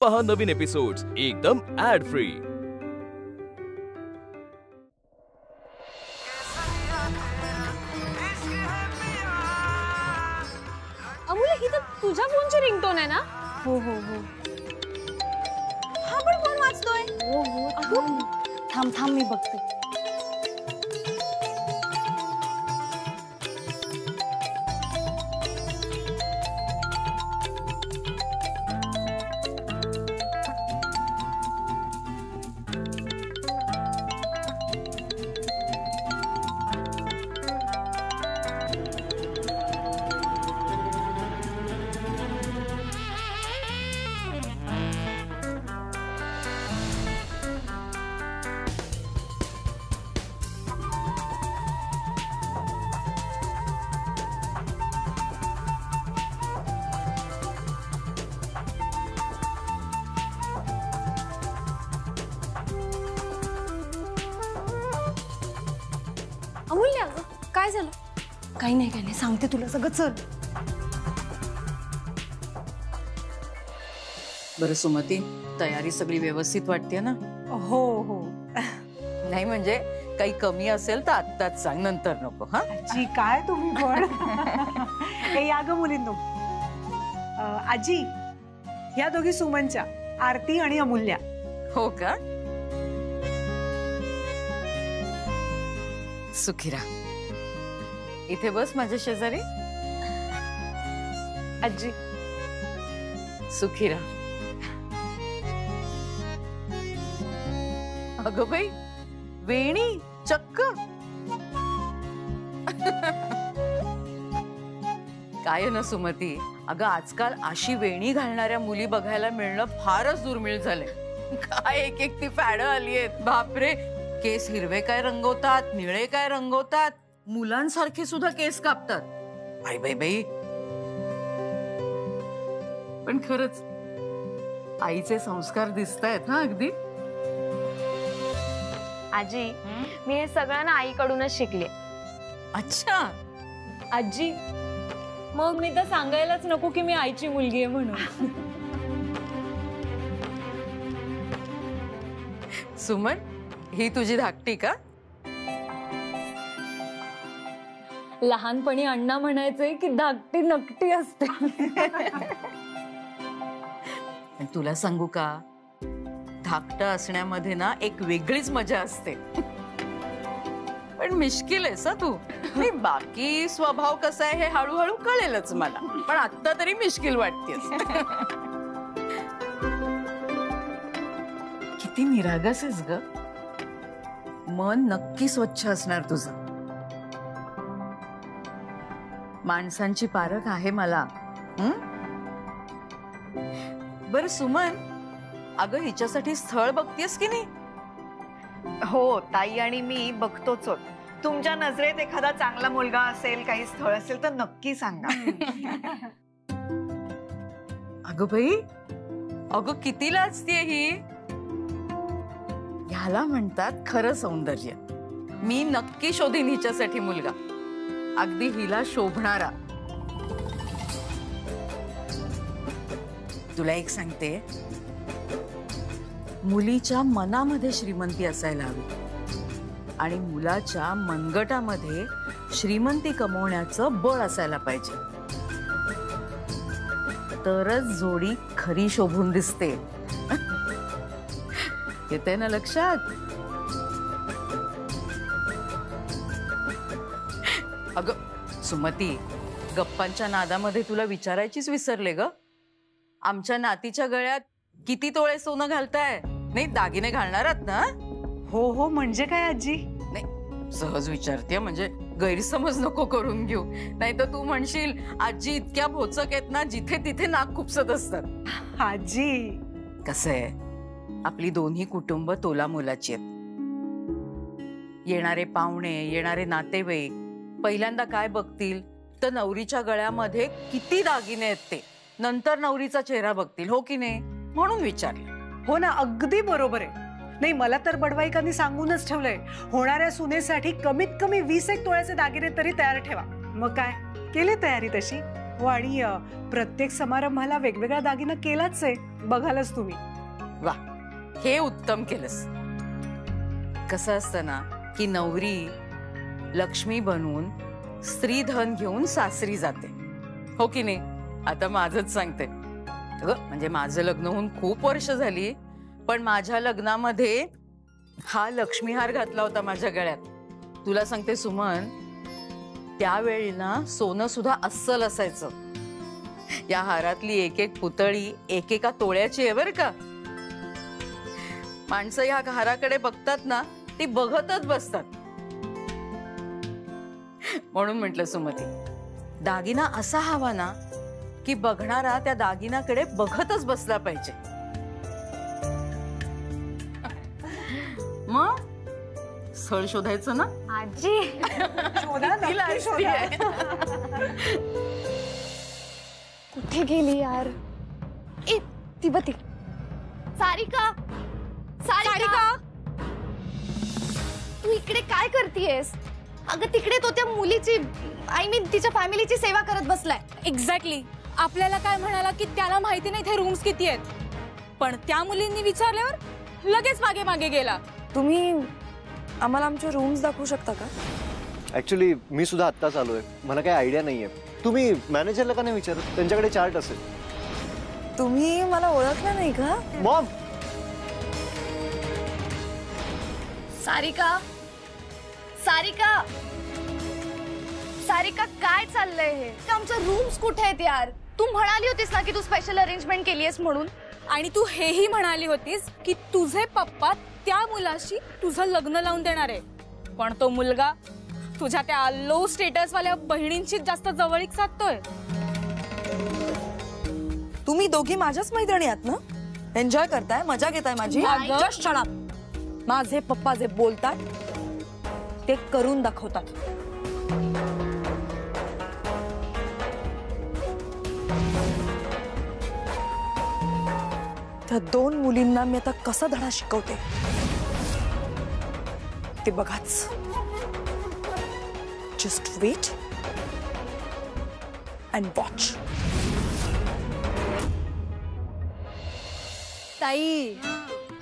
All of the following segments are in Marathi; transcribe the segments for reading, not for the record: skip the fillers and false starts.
पहा नवीन एपिसोड्स एकदम ऍड फ्री। अमूल्य ही तर तुझ्या फोनची रिंगटोन आहे ना? हो हो हो। हा पण फोन वाजतोय। हो हो थांब थांब मी बघते। अमूल्य काय झालं? काही नाही सांगते तुला सगळं। चल बरं सुमती, तयारी सगळी व्यवस्थित वाटते ना? हो हो। नाही म्हणजे काही कमी असेल तर आत्ताच सांग, नंतर नको। हा आजी काय तुम्ही पण हे या ग मुलींनो। आजी ह्या दोघी सुमनच्या, आरती आणि अमूल्या। हो का? सुखीरा इथे बस माझ्या शेजारी। आजी सुखीरा। अगं बाई, वेणी चक्क काय ना सुमती, अगं आजकाल अशी वेणी घालणाऱ्या मुली बघायला मिळणं फारच दुर्मिळ झालंय। काय एक एक ती फॅड आली आहेत, बापरे। केस हिरवे काय रंगवतात, निळे काय रंगवतात, मुलांसारखे सुद्धा केस कापतात। बाई बाई बाई, पण खरंच आईचे संस्कार दिसतायत ना अगदी। आजी मी हे सगळं ना आईकडूनच शिकले। अच्छा आजी, मग मी तर सांगायलाच नको की मी आईची मुलगी आहे म्हणून। सुमन, ही तुझी धाकटी का? लहानपणी अण्णा म्हणायचे की धाकटी नकटी असते। तुला सांगू का, धाकटं असण्यामध्ये ना एक वेगळीच मजा असते। पण मिश्किल आहेस तू। नाही, बाकी स्वभाव कसा आहे हे हळूहळू कळेलच मला, पण आता तरी मिश्किल वाटतेस। किती निरागस आहेस ग। मन नक्की स्वच्छ असणार तुझं। माणसांची पारख आहे मला। बरं सुमन, अगं हिच्यासाठी स्थळ बघतेस की नाही? हो ताई, आणि मी बघतोच होत। तुमच्या नजरेत एखादा चांगला मुलगा असेल, काही स्थळ असेल तर नक्की सांगा। अगं बाई, अगं किती लाजतीये ही। ह्याला म्हणतात खरं सौंदर्य। मी नक्की शोधीन हिच्यासाठी मुलगा, अगदी हिला शोभणारा। तुला एक सांगते, मुलीच्या मनामध्ये श्रीमंती असायला हवी आणि मुलाच्या मनगटामध्ये श्रीमंती कमवण्याचं बळ असायला पाहिजे, तरच जोडी खरी शोभून दिसते। येते ना लक्षात? अगं सुमती, गप्पांच्या नादामध्ये तुला विचारायचीच विसरले ग। आमच्या नातीच्या गळ्यात किती तोळे सोनं घालताय? नाही, दागिने घालणार आहात ना? हो हो, म्हणजे काय आजी? नाही, सहज विचारते, म्हणजे गैरसमज नको करून घेऊ, नाही तर तू म्हणशील आजी इतक्या भोचक आहेत ना, जिथे तिथे नाक खुपसत असतात। आजी कसं आहे, आपली दोन्ही कुटुंब तोला मोलाची आहेत। येणारे पाहुणे, येणारे नातेवाईक पहिल्यांदा काय बघतील तर नवरीच्या गळ्यामध्ये किती दागिने आहेत ते, नंतर नवरीचा चेहरा बघतील, हो की नाही? म्हणून विचारलं। हो ना, अगदी बरोबर आहे। नाही, मला तर बडवाईकांनी सांगूनच ठेवलंय, होणाऱ्या सुनेसाठी कमीत कमी 20 एक तोळ्याचे दागिने तरी तयार ठेवा। मग काय, केली तयारी तशी? हो आणि प्रत्येक समारंभाला वेगवेगळा दागिना केलाच आहे, बघालच तुम्ही. वा, हे उत्तम केलंस. कसं असतं ना की नवरी लक्ष्मी बनून स्त्रीधन घेऊन सासरी जाते, हो की नाही? आता माझंच सांगते. म्हणजे माझं लग्न होऊन खूप वर्ष झाली, पण माझ्या लग्नामध्ये हा लक्ष्मीहार घातला होता माझ्या गळ्यात. तुला सांगते सुमन, त्यावेळी ना सोनं सुद्धा अस्सल असायचं. या हारातली एक एक पुतळी एकेका तोळ्याची आहे बर का. माणसं या हाराकडे बघतात ना, ती बघतच बसतात. म्हणून म्हटलं सुमती, दागिना असा हवा ना की बघणारा त्या दागिनाकडे बघतच बसला पाहिजे. मग स्थळ शोधायचं ना आजी. शोधा, नक्की शोधा. कुठे गेली यार? ए ती बघ ती. सारिका, सारिका, तू इकडे काय करतेयस? अगं तिकडे तो त्या मुलीची, आय मीन तिच्या फॅमिलीची सेवा करत बसलाय. एक्झॅक्टली. आपल्याला काय म्हणाला की त्याला माहिती नाही इथे रूम्स किती आहेत, पण त्या मुलींनी विचारल्यावर लगेच मागे मागे गेला. तुम्ही आम्हाला आमचे रूम्स दाखवू शकता का? ऍक्च्युली मी सुद्धा आत्ताच आलोय, मला काही आयडिया नाहीये. तुम्ही मॅनेजरला का नाही विचारत? त्यांच्याकडे चार्ट असेल. तुम्ही मला ओळखलं नाही का? मॉम, सारिका, सारिका, सारिका काय चाललंय हे? आमचे रूम्स कुठे आहेत यार? तू म्हणाली होतीस ना की तू स्पेशल अरेंजमेंट केलीयस म्हणून. आणि तू हेही म्हणाली होतीस की तुझे पप्पा त्या मुलाशी तुझं लग्न लावून देणार आहे, पण तो मुलगा तुझ्या त्या लो स्टेटस वाल्या बहिणींची जास्त जवळीक साधतोय. तुम्ही दोघी माझ्याच मैत्रिणी आहात ना? एन्जॉय करताय, मजा घेताय माझी. Just shut up. माझे पप्पा जे बोलतात ते करून दाखवतात. त्या दोन मुलींना मी आता कसा धडा शिकवते ते बघाच. Just wait and watch. ताई,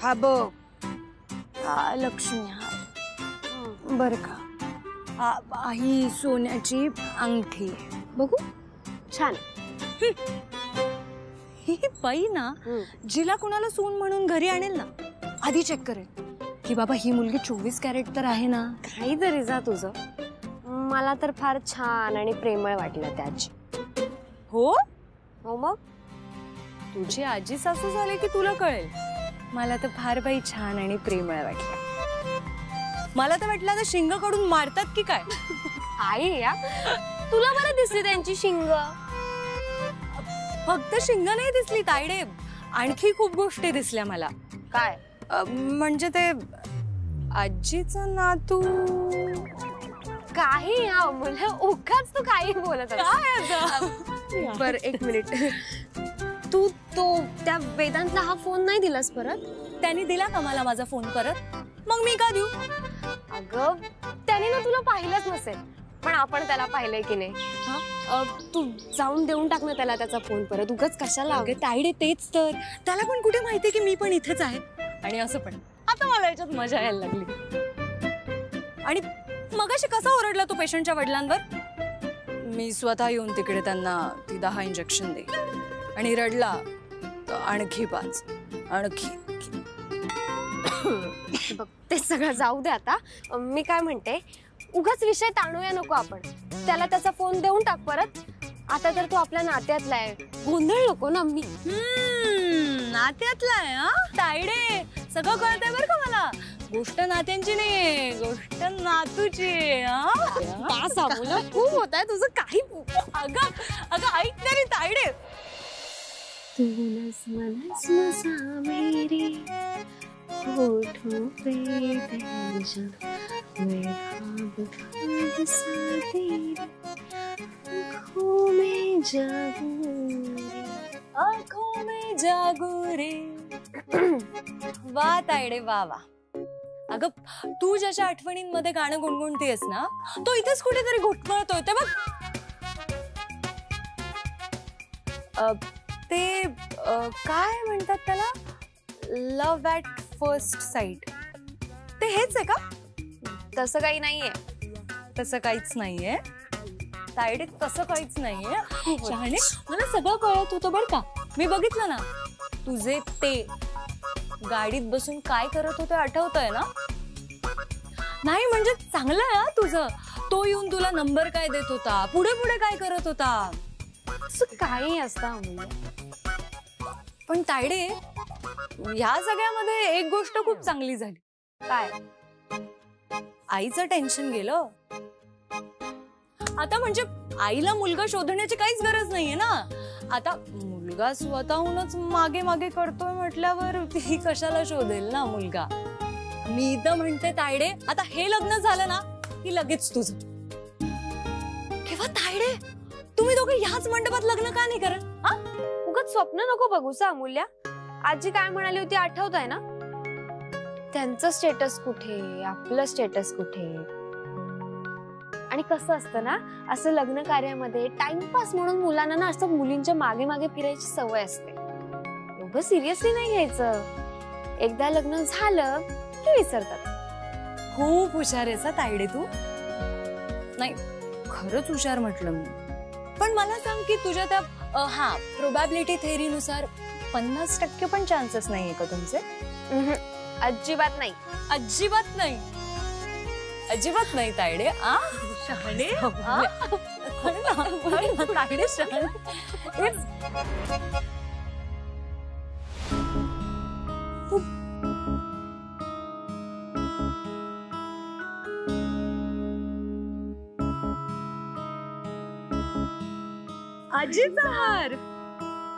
हा बघ, हा लक्ष्मी, हा बर का, ही सोन्याची अंगठी बघू. छान. ही बाई ना जिला कुणाला सून म्हणून घरी आणेल ना, आधी चेक करेल की बाबा ही मुलगी 24 कॅरेट तर आहे ना. काहीतरी जा तुझं. मला तर फार छान आणि प्रेमळ वाटलं त्याची. हो हो मग तुझी आजी सासू झाले की तुला कळेल. मला तर फार बाई छान आणि प्रेमळ वाटलं. मला तर वाटलं आता शिंग कडून मारतात की काय. आई या, तुला बरं दिसली त्यांची शिंग. फक्त शिंग नाही दिसली तायडे, आणखी खूप गोष्टी दिसल्या मला. काय? म्हणजे ते आजीचं नातू. काही हा मुलं उगाच तू काही बोलत काय बर एक मिनिट. तू तो त्या वेदांतला हा फोन नाही दिलास परत? त्यांनी दिला का मला माझा फोन परत? मग मी का देऊ? अगं त्याने ना तुला पाहिलंच नसेल, पण आपण त्याला पाहिलंय की नाही. तू जाऊन देऊन टाक ना त्याला त्याचा फोन परत. उगाच कशाला? अगं तायडे तेच तर, त्याला पण कुठे माहितीये की मी पण इथेच आहे. आणि असं पण आता मला याच्यात मजा यायला लागली. आणि मगाशी कसा ओरडला तू पेशंटच्या वडिलांवर? मी स्वतः येऊन तिकडे त्यांना ती 10 इंजेक्शन दे आणि रडला तर आणखी 5 आणखी. बघ ते सगळं जाऊ दे आता. मी काय म्हणते, उगाच विषय ताणूया नको आपण. त्याला त्याचा फोन देऊन टाक परत. आता तर तो आपल्या नात्यातला आहे, गोंधळ नको ना. मी नात्यातला आहे. तायडे सगळं कळतंय बरं का मला. गोष्ट नात्यांची नाहीये, गोष्ट नातूची. खूप होत आहे तुझं काही. अगं अगं ऐक तरी तायडे. तू नस मनस मसा मेरी होठों पे तेजा मैं ख्वाब ख्वाब सा तेरी आँखों में जागूं रे, आँखों में जागू रे. वा तायडे वा वा. अगं तू ज्याच्या आठवणींमध्ये गाणं गुणगुणतेस ना, तो इथेच कुठेतरी घुटमळतोय ते बघ. ते काय म्हणतात त्याला, लव्ह ॲट फर्स्ट साईट, ते हेच आहे का? तसं काही नाहीये. तसं काहीच नाहीये तायडे, तसं काहीच नाहीये. शहाणे, मला सगळं कळत होतं बरं का. मी बघितलं ना तुझे ते गाडीत बसून काय करत होते, आठवतंय ना? नाही म्हणजे चांगलं आहे हा तुझं. तो येऊन तुला नंबर काय देत होता, पुढे पुढे काय करत होता. असं काही असतं अमूल्य. पण तायडे, ह्या सगळ्यामध्ये एक गोष्ट खूप चांगली झाली. काय? आईचं टेन्शन गेलं. आता म्हणजे आईला मुलगा शोधण्याची काहीच गरज नाहीये ना. आता मुलगा स्वतःहूनच मागे मागे करतोय म्हटल्यावर ती कशाला शोधेल ना मुलगा. मी तर म्हणते तायडे, आता हे लग्न झालं ना की लगेच तुझं. केव्हा तायडे, तुम्ही दोघे ह्याच मंडपात लग्न का नाही करत? हा, उगाच स्वप्न नको बघूस अमूल्य. आजी काय म्हणाली होती आठवत आहे ना? त्यांचं स्टेटस कुठे, आपलं स्टेटस कुठे. आणि कसं असतं ना, असं लग्न कार्यामध्ये टाइमपास म्हणून मुलांना ना असं मुलींच्या मागे मागे फिरायची सवय असते. एवढं सिरियसली नाही घ्यायचं. एकदा लग्न झालं की विसरतात. खूप हुशार आहेस तायडे तू. नाही खरंच हुशार म्हटलं मी. पण मला सांग की तुझ्या त्या प्रोबॅबिलिटी थेअरीनुसार 50% पण चान्सेस नाहीये का तुमचे? अजिबात नाही. अजिबात नाही, अजिबात नाही तायडे. शहाणे, तायडे शहाणे. आजीचा हार.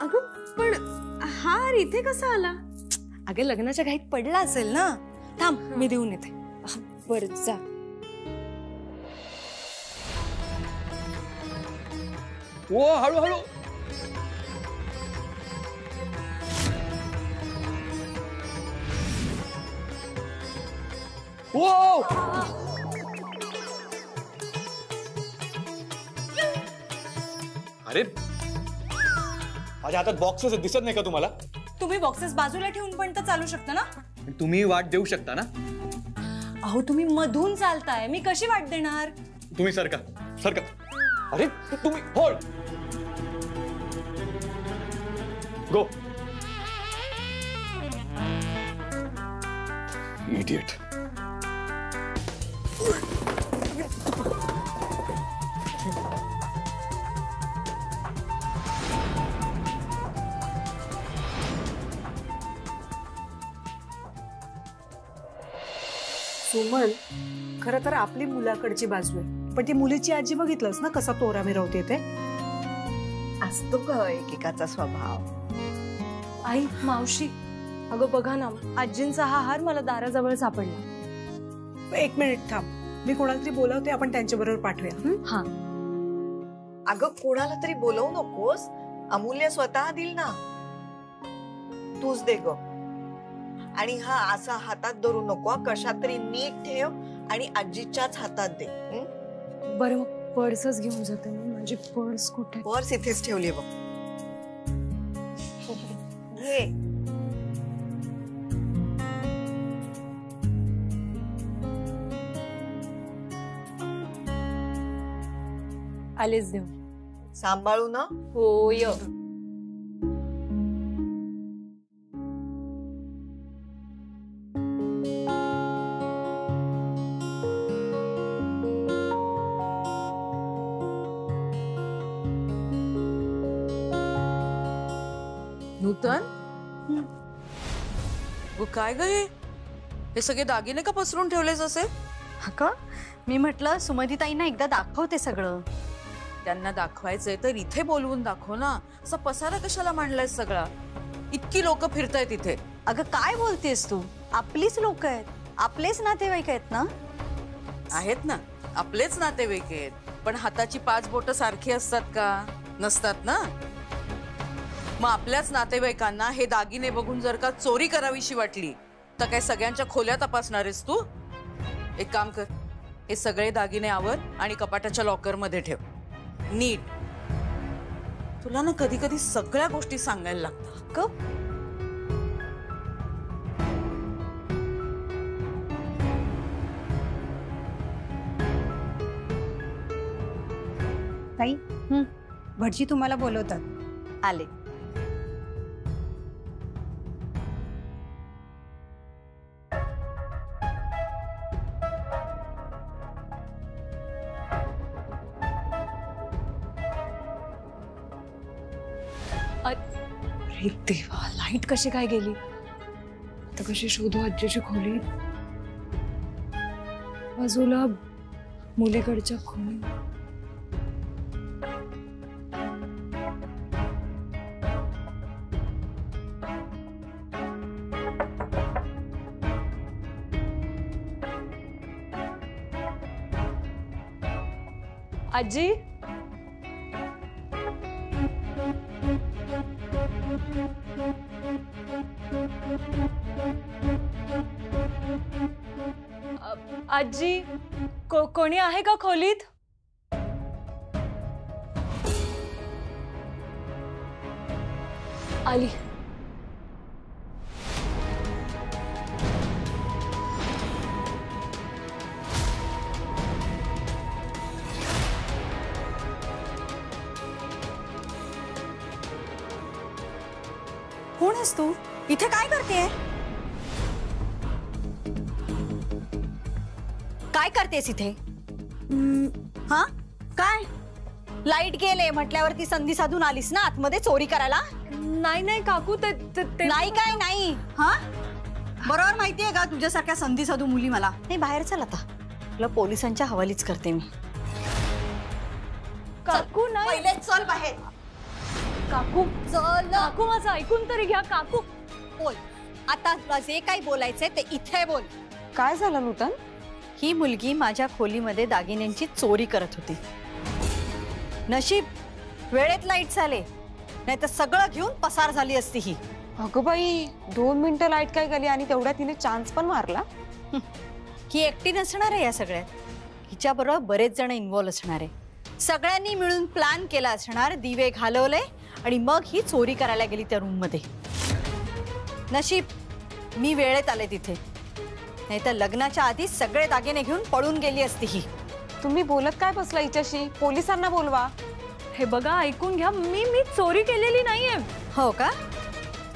अगं पण हार इथे कसा आला? अगं लग्नाच्या घाईत पडला असेल ना. थांब मी देऊन येते. बरं जा. ओ हळूहळू. ओ अरे माझ्या हातात बॉक्सेस दिसत नाही का तुम्हाला? तुम्ही बॉक्सेस बाजूला ठेवून पण तर चालू शकता ना. तुम्ही वाट देऊ शकता ना. अहो तुम्ही मधून चालताय, मी कशी वाट देणार? तुम्ही सरका सरका. अरे तुम्ही होल्ड. गो. इडियट. सुमन, खरं तर आपली मुलाकडची बाजू आहे, पण ती मुलीची आजी बघितलंस ना कसा तोरा मिरवते ते. असतो ग एकेकाचा स्वभाव. आई, मावशी, अगं बघा ना, आजींचा हा हार मला दाराजवळ सापडला. 1 मिनिट थांब, मी कोणाला तरी बोलावते, आपण त्यांच्या बरोबर पाठवूया. हा. अगं कोणाला तरी बोलवू नकोस. अमूल्य स्वतः दिल ना. तूच दे ग. आणि हा असा हातात धरू नको, कशात तरी नीट ठेव आणि आजीच्याच हातात दे. बरं मग पर्सच घेऊन जाते मी. माझी पर्स कुठे? पर्स इथेच ठेवली बघ. घे. आलेच देऊ. सांभाळू ना. होय. नूतन, काय ग हे सगळे दागिने का पसरून ठेवलेस असे? का? मी म्हटलं सुमतीताईंना एकदा दाखवते सगळं. त्यांना दाखवायचंय तर इथे बोलवून दाखव ना. असा पसारा कशाला मांडलाय सगळा? इतकी लोक फिरतायत इथे. अगं काय बोलतेस तू? आपलीच लोक आहेत, आपलेच नातेवाईक आहेत ना. आहेत ना, आपलेच नातेवाईक आहेत. पण हाताची 5 बोटं सारखी असतात का? नसतात ना. मग आपल्याच नातेवाईकांना हे दागिने बघून जर का चोरी करावीशी वाटली तर काय सगळ्यांच्या खोल्या तपासणार आहेस तू? एक काम कर, हे सगळे दागिने आवर आणि कपाटाच्या लॉकर मध्ये ठेव नीट. तुला ना कधी कधी सगळ्या गोष्टी सांगायला लागतात ग. ताई भटजी तुम्हाला बोलवतात. आले. अरे देवा, लाईट कशी काय गेली? आता कशी शोधू आजीची खोली? बाजूला मुलीकडच्या खोली. आजी, आजी, कोणी आहे का खोलीत? आली. कोण आहेस तू? इथे काय करतेय? काय करतेस इथे? हा काय? लाईट गेले म्हटल्यावरती संधी साधून आलीस ना आतमध्ये चोरी करायला? नाही नाही काकू, ते नाही काय नाही. हा बरोबर माहितीये का तुझ्यासारख्या संधी साधू मुली मला. नाही बाहेर चल आता, तुला पोलिसांच्या हवालीच करते मी. काकू नाही. पहिले चल बाहेर. काकू चल. काकू माझं ऐकून तरी घ्या. काकू बोल आता, तुला जे काही बोलायचंय ते इथे बोल. काय झालं नूतन? ही मुलगी माझ्या खोलीमध्ये दागिन्यांची चोरी करत होती. नशीब वेळेत लाईट झाले, नाही तर सगळं घेऊन पसार झाली असती ही. अगं बाई, 2 मिनिटं लाईट काय गेली आणि तेवढ्या तिने चान्स पण मारला. ही एकटी नसणार आहे या सगळ्यात, हिच्याबरोबर बरेच जण इन्व्हॉल्व असणार आहे. सगळ्यांनी मिळून प्लॅन केला असणार, दिवे घालवले आणि मग ही चोरी करायला गेली त्या रूम मध्ये. नशीब मी वेळेत आले तिथे, नाही तर लग्नाच्या आधी सगळे दागिने घेऊन पळून गेली असती ही. तुम्ही बोलत काय बसला हिच्याशी? पोलिसांना बोलवा. हे बघा, ऐकून घ्या, मी चोरी केलेली नाहीये. हो का?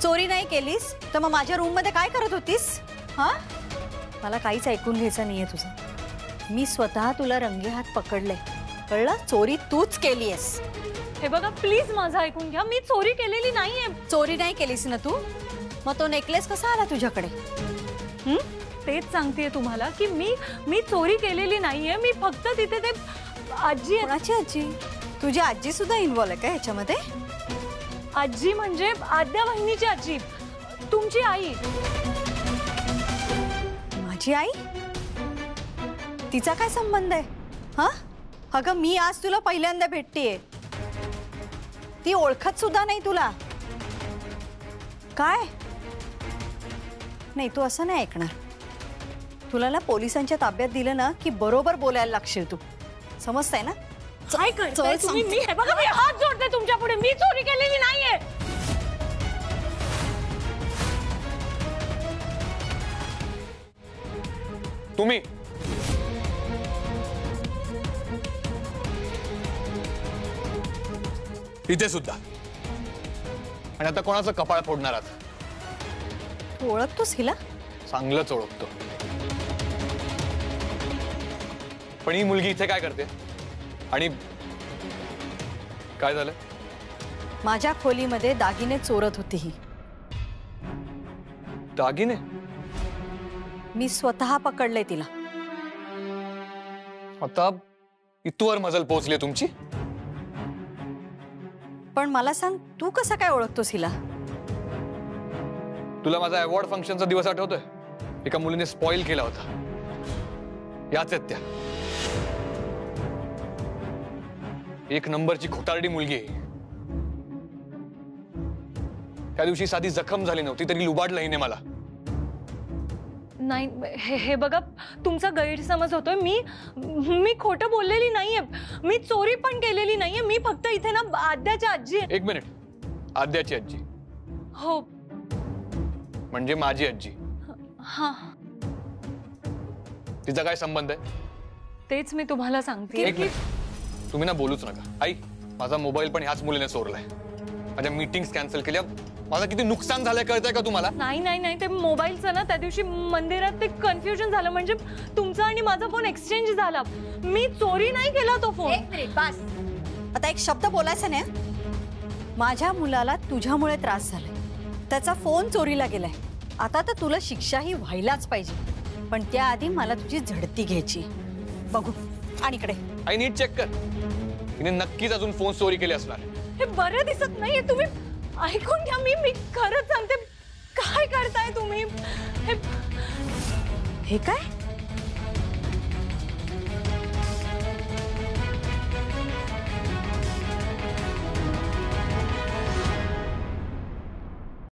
चोरी नाही केलीस तर मग माझ्या रूम मध्ये काय करत होतीस? हा, मला काहीच ऐकून घ्यायचं नाहीये तुझं. मी स्वतः तुला रंगेहात पकडले, कळलं? चोरी तूच केलीयस. हे बघा प्लीज माझं ऐकून घ्या, मी चोरी केलेली नाहीये. चोरी नाही केलीस ना तू? मग तो नेकलेस कसा आला तुझ्याकडे? तेच सांगतेय तुम्हाला की मी चोरी केलेली नाहीये. मी फक्त तिथे ते आजी. कोणाची आजी? तुझी आजी सुद्धा इन्व्हॉल्व आहे का ह्याच्यामध्ये? आजी म्हणजे आद्या वहिनीची आजी, तुमची आई. माझी आई? तिचा काय संबंध आहे? हा अगं, मी आज तुला पहिल्यांदा भेटतेय, ती ओळखत सुद्धा नाही तुला. काय नाही, तू असं नाही ऐकणार. तुला ना पोलिसांच्या ताब्यात दिलं ना की बरोबर बोलायला लागशील तू, समजताय ना? काय करताय तुम्ही? मी हे बघा, मी हात जोडते तुमच्या पुढे, मी चोरी केलेली नाहीये. तुम्ही इथे सुद्धा, आणि आता कोणाचं कपाळ फोडणार आहात? तू ओळखतोस हिला? चांगलंच ओळखतो. पण ही मुलगी इथे काय करते आणि काय झालं? माझ्या खोलीमध्ये दागिने चोरत होती ही. दागिने? मी स्वतः पकडले तिला. आता इथवर मजल पोहोचली तुमची. पण मला सांग, तू कसं काय ओळखतोस हिला? तुला माझा अवॉर्ड फंक्शनचा दिवस आठवतोय? एका मुलीने स्पॉइल केला होता. याच आहेत त्या. एक नंबरची खोटारडी मुलगी आहे. त्या दिवशी साधी जखम झाली नव्हती तरी लुबाडलं हिने मला. नाही हे बघा, तुमचा गैरसमज होतोय. मी खोटं बोललेली नाहीये. मी चोरी पण केलेली नाहीये. मी फक्त इथे ना आद्याची आजी आहे. एक मिनिट, आद्याची आजी? हो. म्हणजे माझी आजी? हा. तिचा काय संबंध आहे? तेच मी तुम्हाला सांगते. एक मिनिट, तुम्ही ना बोलूच नका. आई, माझा मोबाईल पण ह्याच मुलीने चोरलाय. माझ्या मीटिंग्स कॅन्सल केल्या. माझं किती नुकसान झालंय कळतंय का तुम्हाला? नाही, ते मोबाईलचं ना त्या दिवशी मंदिरात ते कन्फ्युजन झालं. म्हणजे तुमचा आणि माझा फोन एक्सचेंज झाला. मी चोरी नाही केला तो फोन. एक मिनिट बस. आता एक शब्द बोलायचा नाही. माझ्या मुलाला तुझ्यामुळे त्रास झालाय. त्याचा फोन चोरीला गेलाय. आता तर तुला शिक्षाही व्हायलाच पाहिजे. पण त्याआधी मला तुझी झडती घ्यायची. बघू. आणि इकडे आई, नीट चेक कर. तिने नक्कीच अजून फोन चोरी केले असणार. हे बरं दिसत नाहीये. तुम्ही ऐकून घ्या. मी खरंच सांगते. काय करताय तुम्ही? हे काय?